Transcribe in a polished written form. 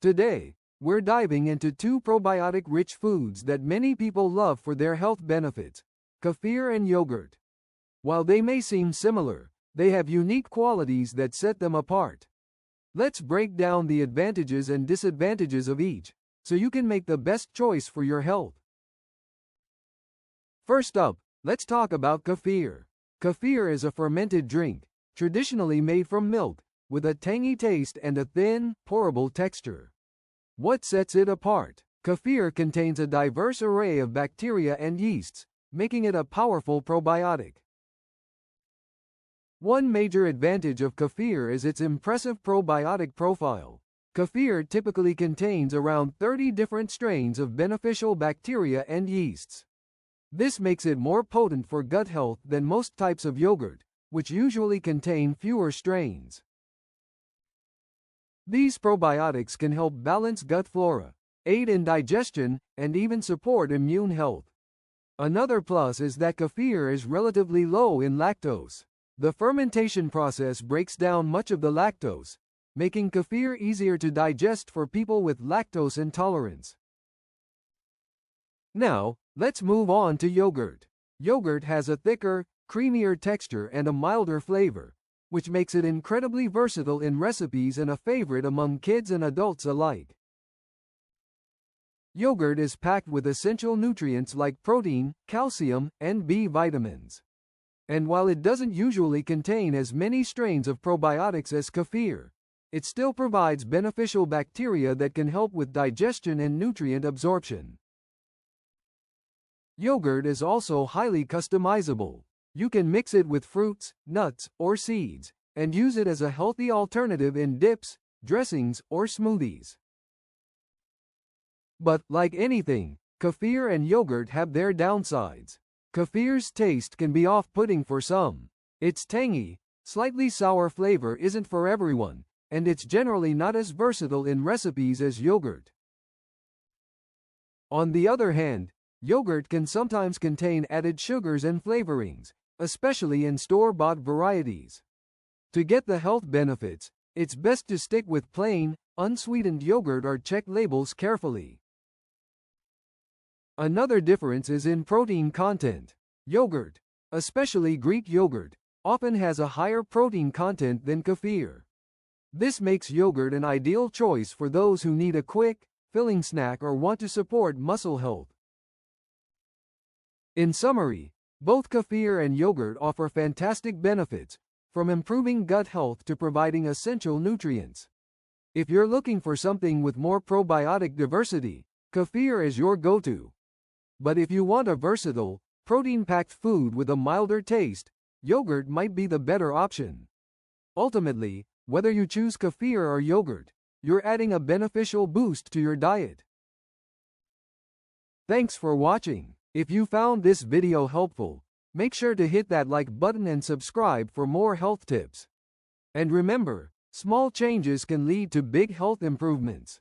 Today, we're diving into two probiotic-rich foods that many people love for their health benefits, kefir and yogurt. While they may seem similar, they have unique qualities that set them apart. Let's break down the advantages and disadvantages of each, so you can make the best choice for your health. First up, let's talk about kefir. Kefir is a fermented drink, traditionally made from milk, with a tangy taste and a thin, pourable texture. What sets it apart? Kefir contains a diverse array of bacteria and yeasts, making it a powerful probiotic. One major advantage of kefir is its impressive probiotic profile. Kefir typically contains around 30 different strains of beneficial bacteria and yeasts. This makes it more potent for gut health than most types of yogurt, which usually contain fewer strains. These probiotics can help balance gut flora, aid in digestion, and even support immune health. Another plus is that kefir is relatively low in lactose. The fermentation process breaks down much of the lactose, making kefir easier to digest for people with lactose intolerance. Now, let's move on to yogurt. Yogurt has a thicker, creamier texture and a milder flavor, which makes it incredibly versatile in recipes and a favorite among kids and adults alike. Yogurt is packed with essential nutrients like protein, calcium, and B vitamins. And while it doesn't usually contain as many strains of probiotics as kefir, it still provides beneficial bacteria that can help with digestion and nutrient absorption. Yogurt is also highly customizable. You can mix it with fruits, nuts, or seeds, and use it as a healthy alternative in dips, dressings, or smoothies. But, like anything, kefir and yogurt have their downsides. Kefir's taste can be off-putting for some. Its tangy, slightly sour flavor isn't for everyone, and it's generally not as versatile in recipes as yogurt. On the other hand, yogurt can sometimes contain added sugars and flavorings, especially in store-bought varieties. To get the health benefits, it's best to stick with plain, unsweetened yogurt or check labels carefully. Another difference is in protein content. Yogurt, especially Greek yogurt, often has a higher protein content than kefir. This makes yogurt an ideal choice for those who need a quick, filling snack or want to support muscle health. In summary, both kefir and yogurt offer fantastic benefits, from improving gut health to providing essential nutrients. If you're looking for something with more probiotic diversity, kefir is your go-to. But if you want a versatile, protein-packed food with a milder taste, yogurt might be the better option. Ultimately, whether you choose kefir or yogurt, you're adding a beneficial boost to your diet. Thanks for watching. If you found this video helpful, make sure to hit that like button and subscribe for more health tips. And remember, small changes can lead to big health improvements.